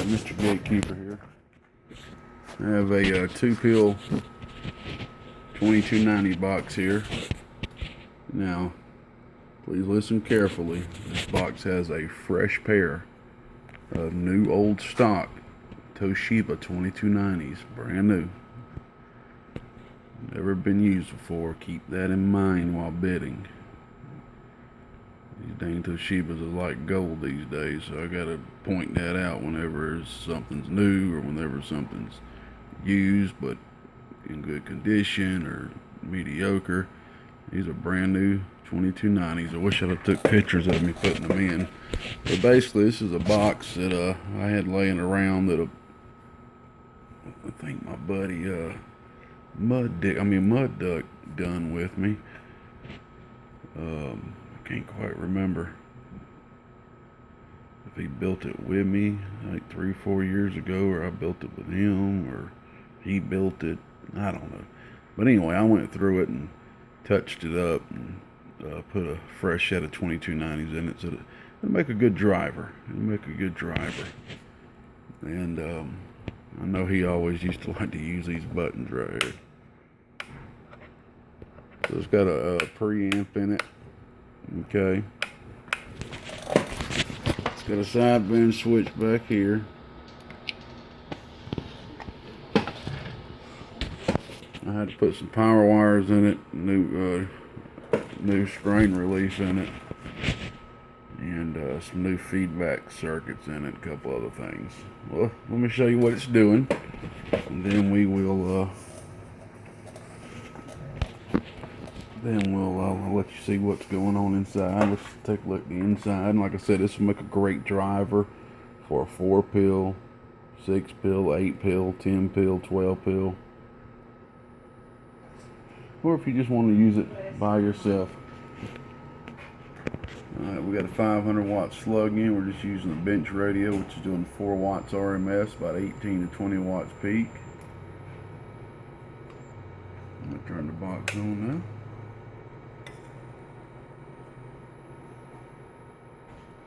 Mr. Gatekeeper here. I have a 2-pill 2290 box here. Now, please listen carefully. This box has a fresh pair of new old stock Toshbia 2290s, brand new. Never been used before. Keep that in mind while bidding. These dang Toshibias are like gold these days, so I gotta point that out whenever something's new or whenever something's used but in good condition or mediocre. These are brand new 2290s. I wish I'd have took pictures of me putting them in. But basically, this is a box that I had laying around that I think my buddy Mud Duck done with me. I can't quite remember if he built it with me like 3-4 years ago, or I built it with him, or he built it. I don't know. But anyway, I went through it and touched it up and put a fresh set of 2290s in it, so that it'll make a good driver. And I know he always used to like to use these buttons right here. So it's got a preamp in it. Okay. It's got a sideband switch back here. I had to put some power wires in it, new strain release in it, and some new feedback circuits in it, a couple other things. Well, let me show you what it's doing, and then we will I'll let you see what's going on inside. Let's take a look at the inside. And like I said, this will make a great driver for a 4-pill, 6-pill, 8-pill, 10-pill, 12-pill. Or if you just want to use it by yourself. Alright, we got a 500 watt slug in. We're just using a bench radio, which is doing 4 watts RMS, about 18 to 20 watts peak. I'm going to turn the box on now.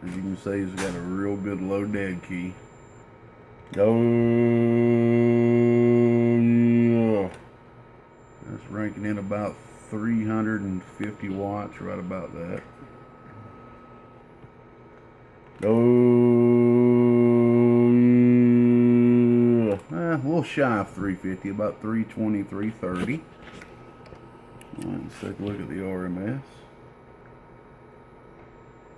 As you can see, it's got a real good low dead key. Oh yeah. That's ranking in about 350 watts, right about that. Oh yeah. A little shy of 350, about 320, 330. Let's take a look at the RMS.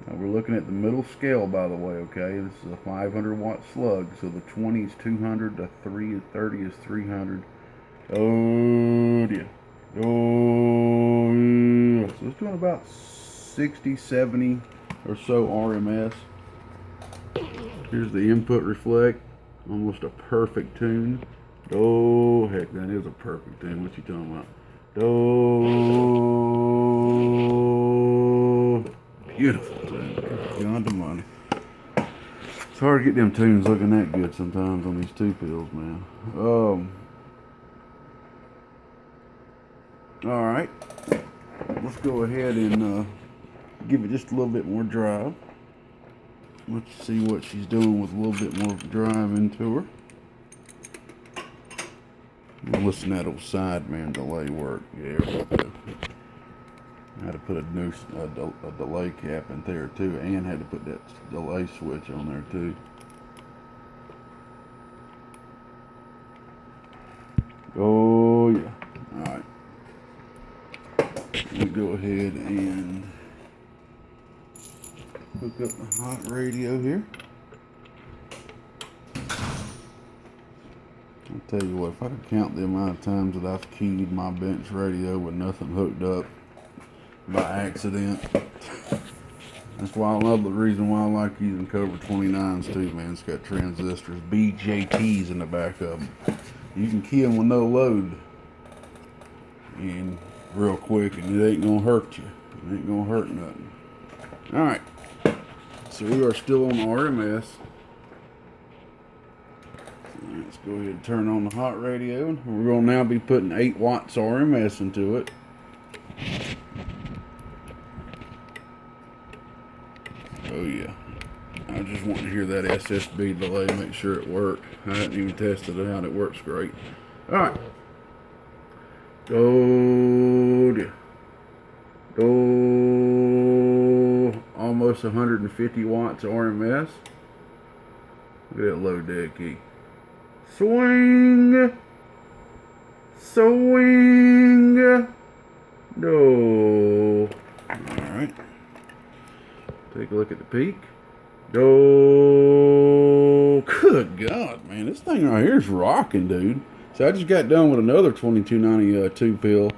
Now we're looking at the middle scale, by the way, okay? This is a 500 watt slug, so the 20 is 200, the 30 is 300. Oh dear. Oh yeah. So it's doing about 60, 70 or so RMS. Here's the input reflect, almost a perfect tune. Oh heck, that is a perfect tune. What you talking about? Oh, beautiful tune. Beyond the money. It's hard to get them tunes looking that good sometimes on these 2-pills, man. Alright, let's go ahead and give it just a little bit more drive. Let's see what she's doing with a little bit more drive into her. Listen to that old sideman delay work. Yeah, I had to put a new delay cap in there too, and had to put that delay switch on there too. Oh yeah. Alright. We go ahead and hook up the hot radio here. I'll tell you what, if I could count the amount of times that I've keyed my bench radio with nothing hooked up by accident. That's why another reason why I like using Cobra 29s too, man. It's got transistors, BJTs in the back of them. You can key them with no load, and real quick, and it ain't gonna hurt you. It ain't gonna hurt nothing. Alright, so we are still on RMS. Let's go ahead and turn on the hot radio. We're going to now be putting 8 watts RMS into it. Oh yeah. I just want to hear that SSB delay, make sure it worked. I hadn't even tested it out. It works great. All right. Go. Almost 150 watts RMS. Look at that low dead key. Swing. Swing. No. Alright. Take a look at the peak. Go. Good God, man. This thing right here is rocking, dude. So I just got done with another 2290 2-pill.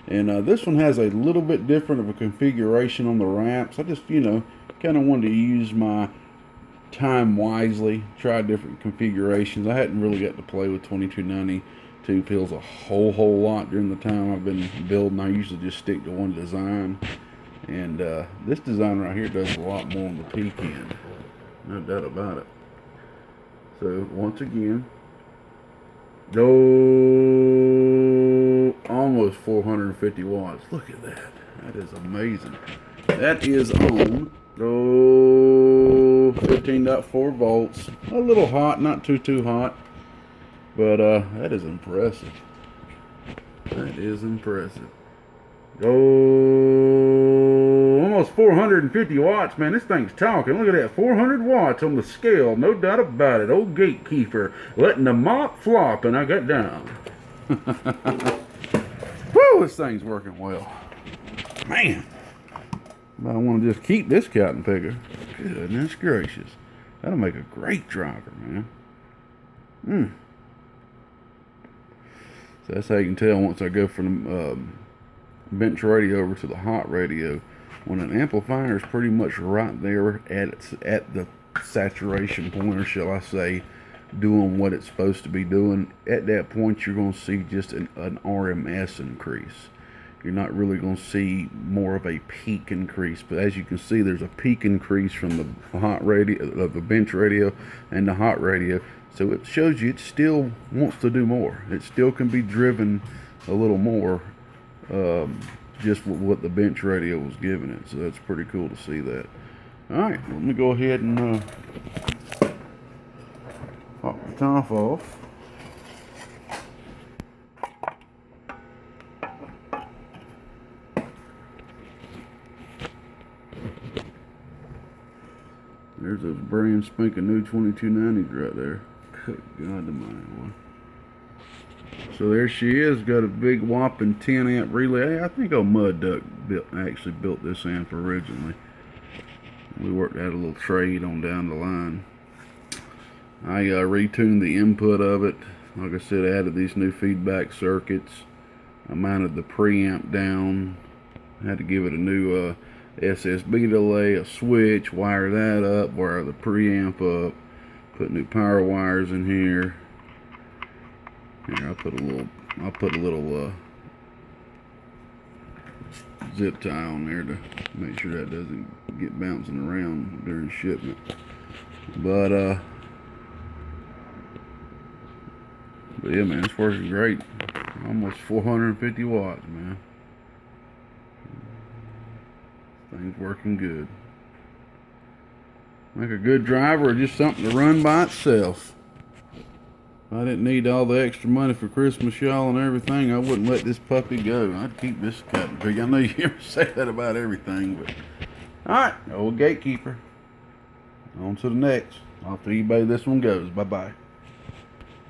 And this one has a little bit different of a configuration on the ramps. I just, kind of wanted to use my time wisely, try different configurations. I hadn't really got to play with 2290 2-pills a whole lot during the time I've been building. I usually just stick to one design. And this design right here does a lot more on the peak end. No doubt about it. So, once again, almost 450 watts. Look at that. That is amazing. That is on 15.4 volts. A little hot, not too hot. But that is impressive. That is impressive. Almost 450 watts, man. This thing's talking. Look at that. 400 watts on the scale. No doubt about it. Old gatekeeper letting the mop flop, and I got down. Woo, this thing's working well. Man. I want to just keep this cotton picker. Goodness gracious. That'll make a great driver, man. So that's how you can tell once I go from the bench radio over to the hot radio. When an amplifier is pretty much right there at the saturation point, or shall I say, doing what it's supposed to be doing, at that point you're going to see just an RMS increase. You're not really going to see more of a peak increase, but as you can see, there's a peak increase from the hot radio, the bench radio, and the hot radio. So it shows you it still wants to do more. It still can be driven a little more, just with what the bench radio was giving it. So that's pretty cool to see that. All right, let me go ahead and pop the top off. There's those brand spanking new 2290s right there. Good God almighty, boy. So there she is, got a big whopping 10 amp relay. I think old Mud Duck actually built this amp originally. We worked out a little trade on down the line. I retuned the input of it. Like I said, I added these new feedback circuits. I mounted the preamp down. I had to give it a new SSB delay, a switch, wire that up, wire the preamp up, put new power wires in here. Here, I'll put a little zip tie on there to make sure that doesn't get bouncing around during shipment. But yeah, man, it's working great. Almost 450 watts, man. Thing's working good. Make a good driver, or just something to run by itself. If I didn't need all the extra money for Christmas, y'all, and everything, I wouldn't let this puppy go. I'd keep this cotton pig. I know you hear me say that about everything, but alright, old gatekeeper. On to the next. Off to eBay this one goes. Bye-bye.